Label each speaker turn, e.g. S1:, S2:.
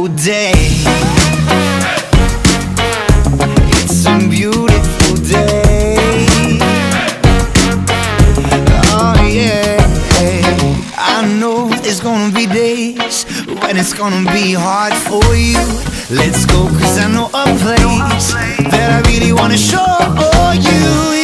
S1: beautiful day. It's a beautiful day. Oh yeah. I know there's gonna be days when it's gonna be hard for you. Let's go, 'cause I know a place that I really wanna show you.